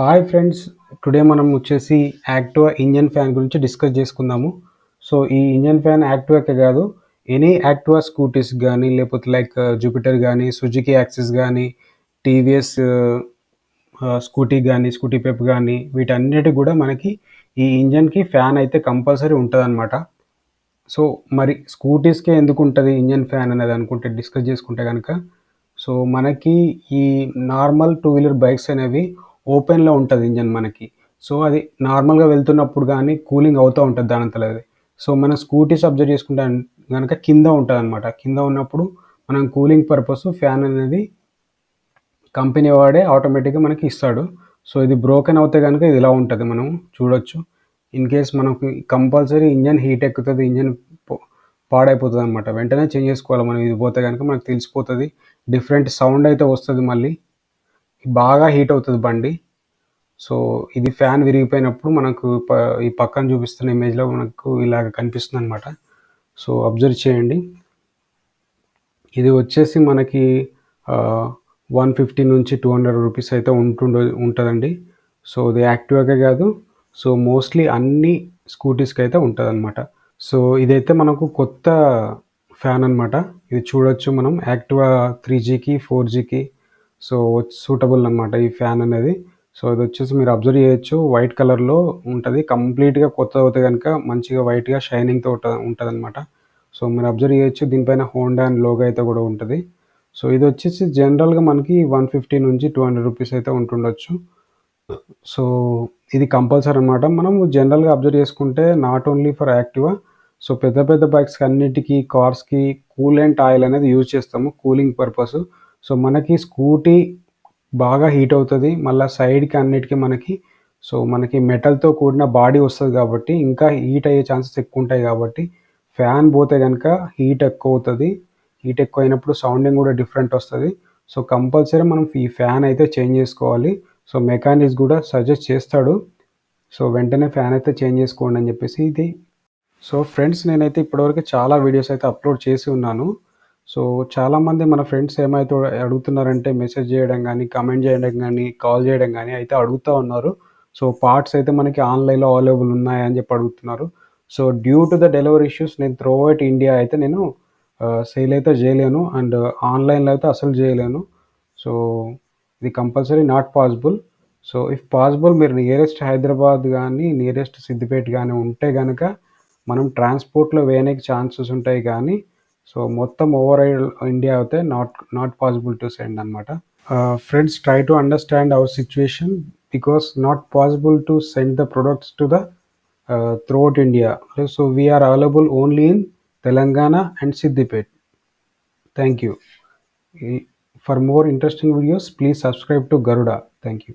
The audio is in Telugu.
హాయ్ ఫ్రెండ్స్, టుడే మనం వచ్చేసి యాక్టివా ఇంజన్ ఫ్యాన్ గురించి డిస్కస్ చేసుకుందాము. సో ఈ ఇంజన్ ఫ్యాన్ యాక్టివాకే కాదు, ఎనీ యాక్టివా స్కూటీస్ కానీ లేకపోతే లైక్ జూపిటర్ కానీ, సుజుకి యాక్సిస్ కానీ, టీవీఎస్ స్కూటీ కానీ, స్కూటీ పెప్ కానీ, వీటన్నిటికి కూడా మనకి ఈ ఇంజన్కి ఫ్యాన్ అయితే కంపల్సరీ ఉంటుందన్నమాట. సో మరి స్కూటీస్కే ఎందుకు ఉంటుంది ఇంజన్ ఫ్యాన్ అనేది అనుకుంటే డిస్కస్ చేసుకుంటే కనుక, సో మనకి ఈ నార్మల్ టూ వీలర్ బైక్స్ అనేవి ఓపెన్లో ఉంటుంది ఇంజన్ మనకి. సో అది నార్మల్గా వెళ్తున్నప్పుడు కానీ కూలింగ్ అవుతూ ఉంటుంది దానంతలో అది. సో మన స్కూటీస్ అబ్జర్వ్ చేసుకుంటే కనుక కింద ఉంటుంది అనమాట. కింద ఉన్నప్పుడు మనం కూలింగ్ పర్పస్ ఫ్యాన్ అనేది కంపెనీ వాడే ఆటోమేటిక్గా మనకి ఇస్తాడు. సో ఇది బ్రోకెన్ అవుతే కనుక ఇది ఇలా ఉంటుంది, మనం చూడొచ్చు. ఇన్ కేస్ మనకు కంపల్సరీ ఇంజన్ హీట్ ఎక్కుతుంది, ఇంజన్ పాడైపోతుంది అనమాట. వెంటనే చేంజ్ చేసుకోవాలి మనం. ఇది పోతే కనుక మనకు తెలిసిపోతుంది, డిఫరెంట్ సౌండ్ అయితే వస్తుంది, మళ్ళీ బాగా హీట్ అవుతుంది బండి. సో ఇది ఫ్యాన్ విరిగిపోయినప్పుడు మనకు ఈ పక్కన చూపిస్తున్న ఇమేజ్లో మనకు ఇలాగ కనిపిస్తుంది అనమాట. సో అబ్జర్వ్ చేయండి. ఇది వచ్చేసి మనకి 150 నుంచి 200 రూపీస్ అయితే ఉంటుందండి. సో ఇది యాక్టివాకే కాదు, సో మోస్ట్లీ అన్ని స్కూటీస్కి అయితే ఉంటుందన్నమాట. సో ఇదైతే మనకు కొత్త ఫ్యాన్ అనమాట. ఇది చూడొచ్చు మనం యాక్టివా 3Gకి 4Gకి సో సూటబుల్ అనమాట ఈ ఫ్యాన్ అనేది. సో ఇది వచ్చేసి మీరు అబ్జర్వ్ చేయొచ్చు, వైట్ కలర్లో ఉంటుంది. కంప్లీట్గా కొత్త అవుతే కనుక మంచిగా వైట్గా షైనింగ్తో ఉంటుంది అనమాట. సో మీరు అబ్జర్వ్ చేయొచ్చు, దీనిపైన హోండా అండ్ లోగో అయితే కూడా ఉంటుంది. సో ఇది వచ్చేసి జనరల్గా మనకి 150 నుంచి 200 రూపీస్ అయితే ఉంటుండొచ్చు. సో ఇది కంపల్సరీ అనమాట. మనం జనరల్గా అబ్జర్వ్ చేసుకుంటే not only for Activa, so పెద్ద పెద్ద బైక్స్కి అన్నిటికీ, కార్స్కి కూలెంట్ ఆయిల్ అనేది యూజ్ చేస్తాము కూలింగ్ పర్పస్. సో మనకి స్కూటీ బాగా హీట్ అవుతుంది, మళ్ళీ సైడ్కి అన్నిటికీ మనకి సో మనకి మెటల్తో కూడిన బాడీ వస్తుంది కాబట్టి ఇంకా హీట్ అయ్యే ఛాన్సెస్ ఎక్కువ ఉంటాయి. కాబట్టి ఫ్యాన్ పోతే కనుక హీట్ ఎక్కువ అవుతుంది. హీట్ ఎక్కువ అయినప్పుడు సౌండింగ్ కూడా డిఫరెంట్ వస్తుంది. సో కంపల్సరీ మనం ఈ ఫ్యాన్ అయితే చేంజ్ చేసుకోవాలి. సో మెకానిక్స్ కూడా సజెస్ట్ చేస్తాడు, సో వెంటనే ఫ్యాన్ అయితే చేంజ్ చేసుకోండి అని చెప్పేసి ఇది. సో ఫ్రెండ్స్, నేనైతే ఇప్పటివరకు చాలా వీడియోస్ అయితే అప్లోడ్ చేసి ఉన్నాను. సో చాలామంది మన ఫ్రెండ్స్ ఏమైతే అడుగుతున్నారంటే మెసేజ్ చేయడం కానీ, కమెంట్ చేయడం కానీ, కాల్ చేయడం కానీ అయితే అడుగుతూ ఉన్నారు. సో పార్ట్స్ అయితే మనకి ఆన్లైన్లో అవైలబుల్ ఉన్నాయని చెప్పి అడుగుతున్నారు. So due to the delivery issues నేను త్రూ అవుట్ ఇండియా అయితే నేను సేల్ అయితే చేయలేను, అండ్ ఆన్లైన్లో అయితే అసలు చేయలేను. సో ఇది compulsory not possible. So if possible మీరు నియరెస్ట్ హైదరాబాద్ కానీ, నియరెస్ట్ సిద్దిపేట కానీ ఉంటే కనుక మనం ట్రాన్స్పోర్ట్లో వేయడానికి ఛాన్సెస్ ఉంటాయి. కానీ సో మొత్తం ఓవర్ ఇండియా అయితే నాట్ పాసిబుల్ టు సెండ్ అనమాట. Friends, try to understand our situation because not possible to send the products to the throughout India. So we are available only in Telangana and Siddipet. Thank you. For more interesting videos, please subscribe to Garuda. Thank you.